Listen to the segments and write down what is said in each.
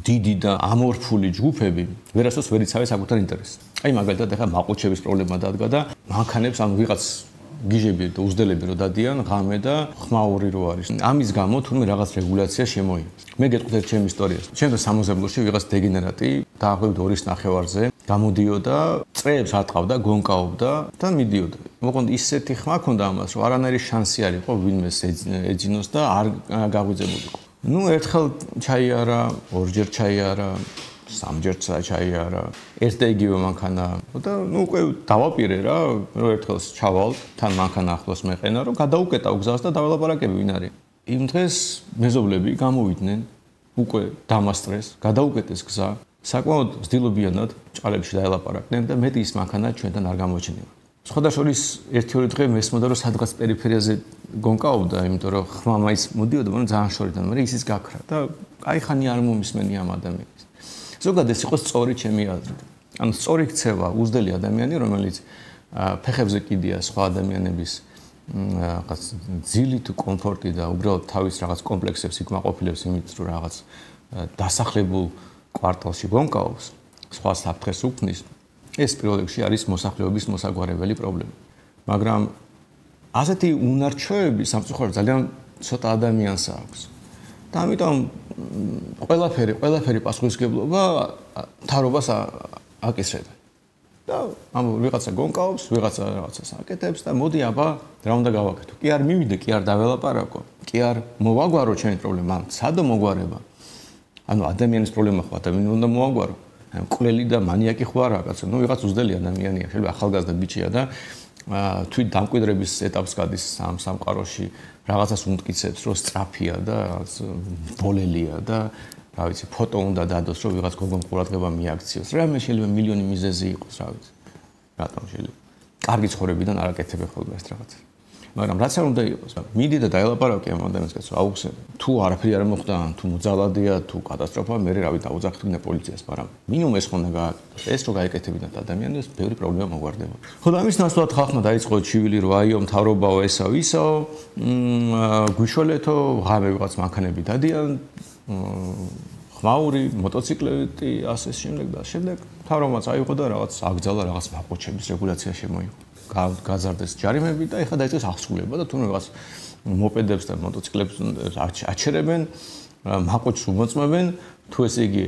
დიდი და ამორფული ჯგუფები ვერასდროს ვერ იცავენ საკუთარ ინტერესს. აი მაგალითად ახლა მაყუჩების პრობლემა დადგა და მანქანებს ანუ ვიღაც გიჟები და უზდელები რო დადიან ღამე და ხმაური რო არის. ამის გამო თურმე რაღაც რეგულაცია შემოიღეს. მე გეტყვით ერთ ჩემ ისტორიას. ჩემს სამოზებლოში ვიღაც დეგენერატი დაახლოებით 2.5-ზე გამოდიოდა, წრეებს ატყავდა, გონკაობდა და მიდიოდა. მოკლედ ისეთი ხმა ქონდა ამას, რომ არანაირი შანსი არ იყო ვინმეს ეძინოს და არ გაგვიძებულიყო. ნუ ერთხელ ჩაიარა, ორჯერ ჩაიარა, სამჯერ ჩაიარა, ერთ და იგივე მანქანა და ნუ უკვე დავაპირე რა, რომ ერთხელ ჩავალ, თან მანქანა ახლოს მეყენა, რომ გადაუკეტავ გზას და დაველაპარაკები ვინ არის. იმ დღეს მეზობლები გამოვიდნენ, უკვე დამასწრეს, გადაუკეტეს გზა, საკმაოდ ძილობიანად ჭყალებში დაელაპარაკდნენ და მეტი ის მანქანა ჩვენთან არ გამოჩნდება. სხვადასხვის 1-2 დღე მესმოდა რომ სადღაც პერიფერიაზე გონკაობდა, იმიტომ რომ ხმა მაინც მოდიოდა, მაგრამ ძალიან შორიდან, მაგრამ ისიც გაქრა და აი ხანი არ მომისმენი ამ ადამიანის. ზოგადად ეს იყო სწორი ჩემი აზრით. ანუ სწორი ქცევა უზდელი ადამიანი, რომელიც ფეხებზე კიდია სხვა ადამიანების რაღაც ძილი თუ კომფორტი და უბრალოდ თავის რაღაც კომპლექსებს იქმაყოფილებს იმით, რომ რაღაც დასახლებულ კვარტალში გონკაობს, სხვა საფრთხეს უქმნის, ეს პირველ რიგში არის მოსახლეობის მოსაგვარებელი პრობლემა. მაგრამ ასეთი უნარჩვევები სამწუხაროდ ძალიან ცოტა ადამიანს აქვს. და ამიტომ ყველაფერი პასუხისმგებლობა მთავრობას აკისრებენ. და ამ ვიღაცა გონკაობს, ვიღაცა რაღაცას აკეთებს და მოდი აბა რა უნდა გავაკეთო. კი არ მივიდე, კი არ დაველაპარაკო, კი არ მოვაგვარო ჩემი პრობლემა, სადო მოგვარება. ანუ ადამიანის პრობლემა ხო ადამიანი უნდა მოაგვარო. მკვლელი და მანიაკი ხო არა კაცო, ნუ ვიღაც უზდელი ადამიანია, შეიძლება ახალგაზრდა ბიჭია და თვით დამკვიდრების ეტაპს გადის სამყაროში, რაღაცას უმტკიცებს, რომ სწრაფია და რაღაც ბოლელია და რა ვიცი, ფოტო უნდა დადოს, რომ ვიღაც გოგონ ყურადღება მიაქციოს. რამე შეიძლება მილიონი მიზეზი იყოს, რა ვიცი. რატომ შეიძლება? კარგი ცხოვრებიდან არ აკეთებ ხოლმე ეს რაღაცა. მაგრამ რაც არ უნდა იყოს, მიდი და დაელაპარაკე ამ ადამიანს, რომ აუხსენ, თუ არაფერი არ მოხდა, თუ მოძალადია, თუ კატასტროფა, მე რავი დაუძახთინე პოლიციას, მაგრამ მინიმუმ ეს ხონდა გააკეთოს. ეს რო გაეკეთებინათ ადამიანებს, ბევრი პრობლემა მოგვარდება. ხო და ამის ნაცვლად ხალხმა დაიწყო ჩივილი, რომ აიო მთავრობაო ესაო ისაო, გვიშველეთო, ღამე ვიღაც მანქანები დადიან, ხმაური, მოტოციკლეტი, ასე შემდეგ და შემდეგ მთავრობაც აიღო და რაღაც აკრძალა რაღაც მაყუჩების რეგულაცია შემოიღო. გაზარდეს ჯარიმები და ეხლა დაიწყეს აღსრულება და თუნდაც რაღაც მოპედებს და მოტოციკლებს აჩერებენ, მაყუჩს უმოწმებენ, თუ ესე იგი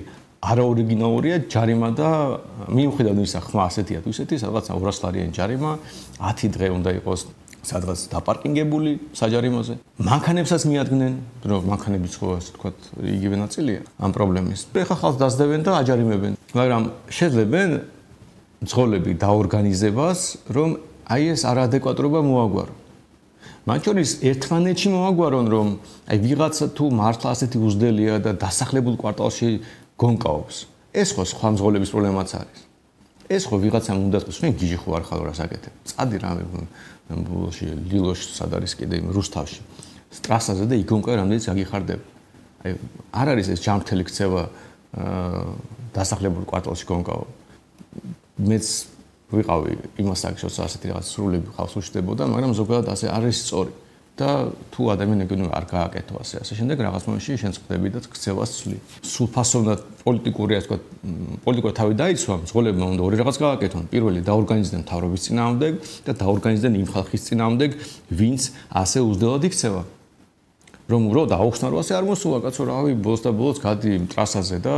არაორიგინალურია ჯარიმა და მიუხედავად იმისა, ხმა ასეთია თუ ისეთი, სადღაც 200 ლარიანი ჯარიმა, 10 დღე უნდა იყოს სადღაც დაპარკინგებული საჯარიმოზე. მანქანებსაც მიადგნენ, რომ მანქანების ხო ასე ვთქვათ, იგივე ნაწილია ამ პრობლემის. ეხლა ხალხს დასდებენ და აჯარიმებენ. მაგრამ შეძლებენ მძღოლები დაორგანიზებას, რომ აი ეს არაადეკვატურობა მოაგვარო. მათ შორის ერთმანეთში მოაგვარონ, რომ აი ვიღაცა თუ მართლა ასეთი უზდელია და დასახლებულ კვარტალში გონკაობს. ეს ხო სხვა მძღოლების პრობლემაც არის. ეს ხო ვიღაცამ უნდა თქვას, მე გიჟი ხო არ ხარ რას აკეთებ. წადი რამე ბულში, ლილოში, სად არის კიდე რუსთავში. ტრასაზე და იგონკა რამდენიც აგიხარდება. აი არ არის ეს ჯანმრთელი ქცევა დასახლებულ კვარტალში გონკაო. მეც ვიყავი იმას აქ როცა ასეთი რაღაც სრულები ხავს უშდებოდა, მაგრამ ზოგადად ასე არის სწორი. და თუ ადამიანები არ გააკეთო ასე შემდეგ რაღაც მომენტში შენ წვდები და ქცევას ცვლი. სულფასოვნად პოლიტიკური ასე ვთქვათ, პოლიტიკურად თავი დაიცვა, მძღოლებმა უნდა ორი რაღაც გააკეთონ. პირველი დაორგანიზდნენ მთავრობის წინააღმდეგ და დაორგანიზდნენ იმ ხალხის წინააღმდეგ, ვინც ასე უზდელად იქცევა. რომ დაუხსნა რომ ასე არ მოსულა კაცო, რავი, ბოლოს და ბოლოს გადი ტრასაზე და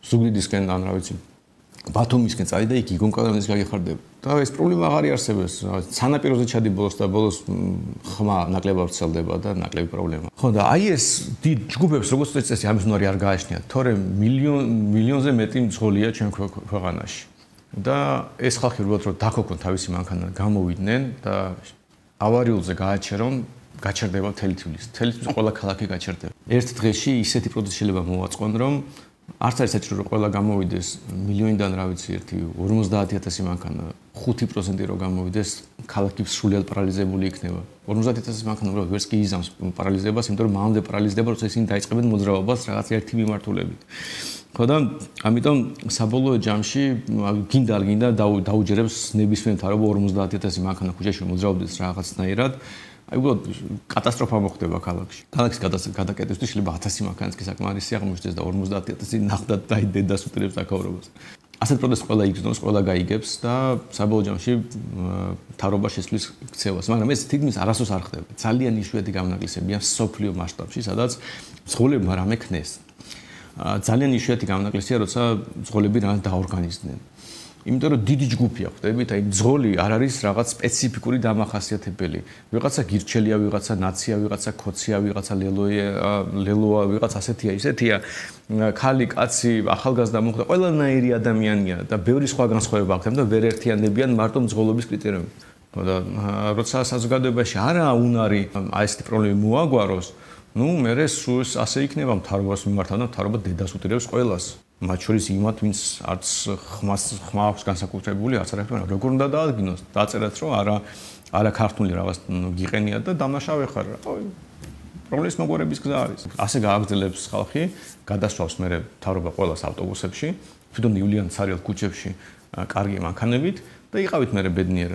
ზუგდიდისკენ ან რა ვიცი ბათუმისკენ წადი და იქ იგონკადამის გაგიხარდება. და ეს პრობლემა აღარ იარსებებს. სანაპიროზე ჩადი ბოლოს და ბოლოს ხმა ნაკლებად ვრცელდება და ნაკლები პრობლემა. ხო და აი ეს დიდ ჯგუფებს როგორც წესი ამის უნარი არ გააჩნიათ, თორემ მილიონზე მეტი მძღოლია ჩვენ ქვეყანაში. და ეს ხალხი უბრალოდ რომ დაქოქონ თავისი მანქანა გამოვიდნენ და ავარიულზე გააჩერონ, გაჩერდება მთელი თბილისი. მთელი თბილისი ყველა ქალაქი გაჩერდება. ერთ დღეში ისეთი პროცესი შეიძლება მოვაწყონ, რომ არც არის საჭირო რომ ყველა გამოვიდეს მილიონიდან რა ვიცი 50,000 მანქანა 5% რომ გამოვიდეს ქალაქი სრულად პარალიზებული იქნება 50,000 მანქანა უბრალოდ ვერც კი იზამს პარალიზებას იმიტომ რომ მანამდე პარალიზდება როცა ისინი დაიწყებენ მოძრაობას რაღაც ერთი მიმართულებით ხო და ამიტომ საბოლოო ჯამში გინდა დაუჯერებს ნებისმიერ მთავრობა 50,000 მანქანა ქუჩაში მოძრაობდეს რაღაცნაირად აი უბრალოდ კატასტროფა მოხდება ქალაქში. ქალაქის გადაკეთებისთვის შეიძლება 1000 მანქანას კი საკმარისი აღმოჩნდეს და 50000 ნახდათ და დედას უტირებს დაკავებას. ასეთ პროცესს ყველა იგრძნობს, ყველა გაიგებს და საბოლოო ჯამში მთავრობა შესვლის ქცევას, მაგრამ ეს თითქმის არასდროს არ ხდება. ძალიან იშვიათი გამონაკლისებია სოფლიო მასშტაბში, სადაც მძღოლებმა რამე ქნეს. ძალიან იშვიათი გამონაკლისია, როცა მძღოლები რაღაც დაორგანიზდნენ. იმიტომ რომ დიდი ჯგუფია, ხვდებით, აი მძღოლი არ არის რაღაც სპეციფიკური დამახასიათებელი. ვიღაცა გირჩელია, ვიღაცა ნაცია, ვიღაცა ქოცია, ვიღაცა ლელოა, ვიღაცა ასეთია, ისეთია. ქალი, კაცი, ახალგაზრდა მოხდა, ყველანაირი ადამიანია და ბევრი სხვა განსხვავება აქვს და ვერ ერთიანდებიან მარტო მძღოლობის კრიტერიუმით. და როცა საზოგადოებაში არაა უნარი აი ესეთი პრობლემები მოაგვაროს, ნუ მე სულს ასე იქნება მთავრობას მიმართავ და მთავრობა დედას უტირებს ყველას. მათ შორის იმათ, ვინც არც ხმა აქვს განსაკუთრებული, არც არაფერი, როგორ უნდა დაადგინოს, დაწერათ, რომ არა ქართული რაღაც გიყენიათ და დამნაშავე ხარ. პრობლემის მოგვარების გზა არის. ასე გააგრძელებს ხალხი, გადასვავს მერე მთავრობა ყველას ავტობუსებში, თვითონ ივლიან ცარიელ ქუჩებში კარგი მანქანებით და იყავით მერე ბედნიერად.